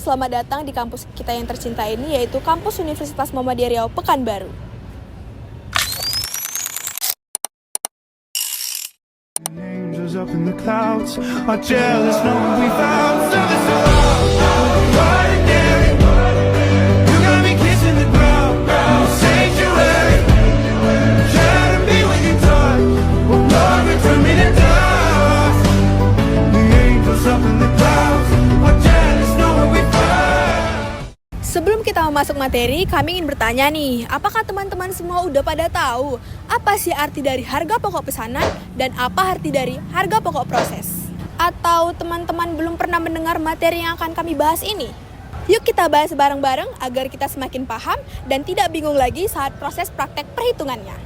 selamat datang di kampus kita yang tercinta ini, yaitu kampus Universitas Muhammadiyah Riau Pekanbaru. Angels up in the clouds are jealous knowing we found you got me kissing the ground, sanctuary. Try to be when you touch, oh Lord, return me to dust. The angels up in the clouds are jealous knowing we found. Sebelum kita masuk materi, kami ingin bertanya nih, apakah teman-teman semua udah pada tahu apa sih arti dari harga pokok pesanan dan apa arti dari harga pokok proses? Atau teman-teman belum pernah mendengar materi yang akan kami bahas ini? Yuk kita bahas bareng-bareng agar kita semakin paham dan tidak bingung lagi saat proses praktek perhitungannya.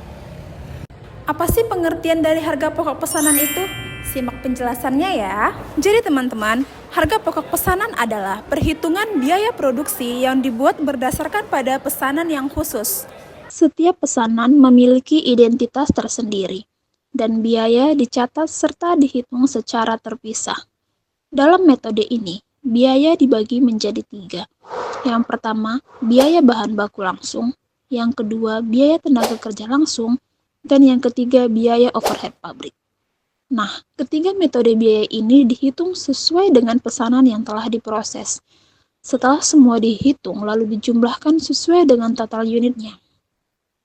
Apa sih pengertian dari harga pokok pesanan itu? Simak penjelasannya ya. Jadi teman-teman, harga pokok pesanan adalah perhitungan biaya produksi yang dibuat berdasarkan pada pesanan yang khusus. Setiap pesanan memiliki identitas tersendiri, dan biaya dicatat serta dihitung secara terpisah. Dalam metode ini, biaya dibagi menjadi 3. Yang pertama, biaya bahan baku langsung. Yang kedua, biaya tenaga kerja langsung. Dan yang ketiga, biaya overhead pabrik. Nah, ketiga metode biaya ini dihitung sesuai dengan pesanan yang telah diproses. Setelah semua dihitung, lalu dijumlahkan sesuai dengan total unitnya.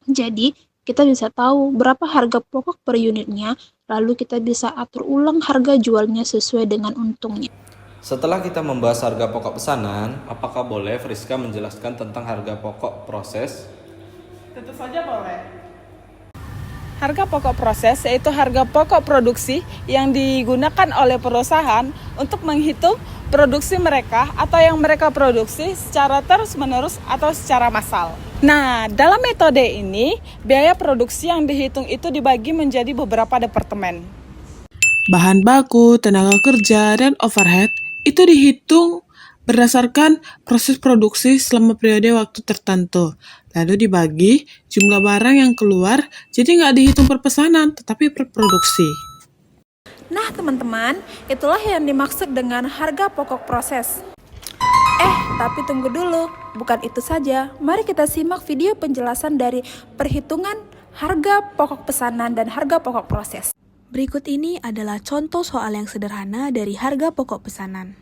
Jadi, kita bisa tahu berapa harga pokok per unitnya, lalu kita bisa atur ulang harga jualnya sesuai dengan untungnya. Setelah kita membahas harga pokok pesanan, apakah boleh Friska menjelaskan tentang harga pokok proses? Tentu saja boleh. Harga pokok proses yaitu harga pokok produksi yang digunakan oleh perusahaan untuk menghitung produksi mereka atau yang mereka produksi secara terus-menerus atau secara massal. Nah, dalam metode ini, biaya produksi yang dihitung itu dibagi menjadi beberapa departemen. Bahan baku, tenaga kerja, dan overhead itu dihitung berdasarkan proses produksi selama periode waktu tertentu. Lalu dibagi jumlah barang yang keluar, jadi nggak dihitung per pesanan, tetapi per produksi. Nah teman-teman, itulah yang dimaksud dengan harga pokok proses. Tapi tunggu dulu, bukan itu saja. Mari kita simak video penjelasan dari perhitungan harga pokok pesanan dan harga pokok proses. Berikut ini adalah contoh soal yang sederhana dari harga pokok pesanan.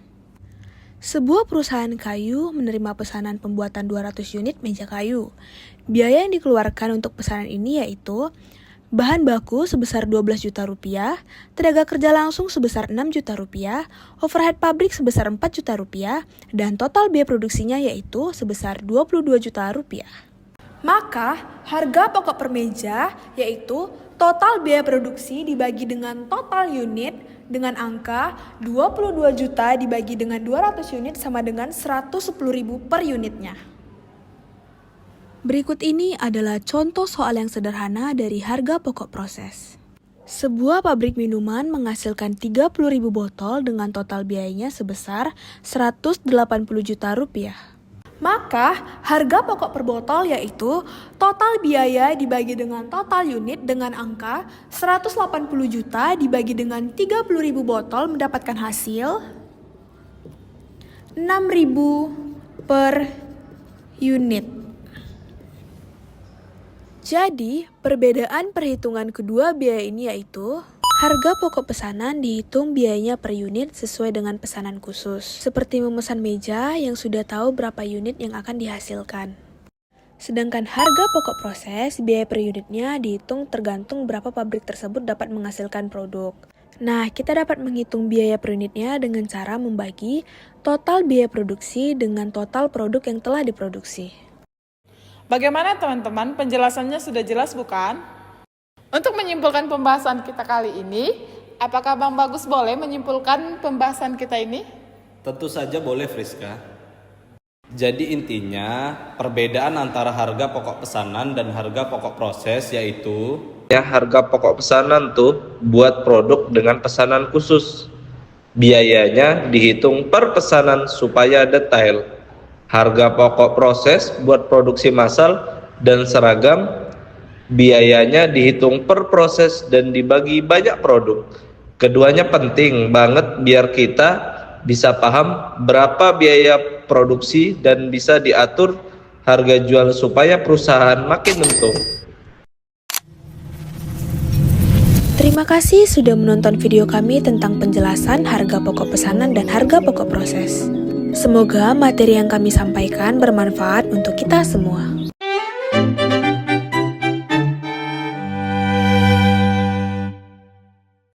Sebuah perusahaan kayu menerima pesanan pembuatan 200 unit meja kayu. Biaya yang dikeluarkan untuk pesanan ini yaitu bahan baku sebesar 12 juta rupiah, tenaga kerja langsung sebesar 6 juta rupiah, overhead pabrik sebesar 4 juta rupiah, dan total biaya produksinya yaitu sebesar 22 juta rupiah. Maka, harga pokok per meja yaitu total biaya produksi dibagi dengan total unit dengan angka 22 juta dibagi dengan 200 unit sama dengan 110.000 per unitnya. Berikut ini adalah contoh soal yang sederhana dari harga pokok proses. Sebuah pabrik minuman menghasilkan 30.000 botol dengan total biayanya sebesar 180 juta rupiah. Maka, harga pokok per botol yaitu total biaya dibagi dengan total unit dengan angka 180 juta dibagi dengan 30.000 botol mendapatkan hasil 6.000 per unit. Jadi, perbedaan perhitungan kedua biaya ini yaitu harga pokok pesanan dihitung biayanya per unit sesuai dengan pesanan khusus. Seperti memesan meja yang sudah tahu berapa unit yang akan dihasilkan. Sedangkan harga pokok proses, biaya per unitnya dihitung tergantung berapa pabrik tersebut dapat menghasilkan produk. Nah, kita dapat menghitung biaya per unitnya dengan cara membagi total biaya produksi dengan total produk yang telah diproduksi. Bagaimana teman-teman? Penjelasannya sudah jelas bukan? Untuk menyimpulkan pembahasan kita kali ini, apakah Bang Bagus boleh menyimpulkan pembahasan kita ini? Tentu saja boleh Friska. Jadi intinya, perbedaan antara harga pokok pesanan dan harga pokok proses yaitu harga pokok pesanan tuh buat produk dengan pesanan khusus. Biayanya dihitung per pesanan supaya detail. Harga pokok proses buat produksi massal dan seragam, biayanya dihitung per proses dan dibagi banyak produk. Keduanya penting banget biar kita bisa paham berapa biaya produksi dan bisa diatur harga jual supaya perusahaan makin untung. Terima kasih sudah menonton video kami tentang penjelasan harga pokok pesanan dan harga pokok proses. Semoga materi yang kami sampaikan bermanfaat untuk kita semua.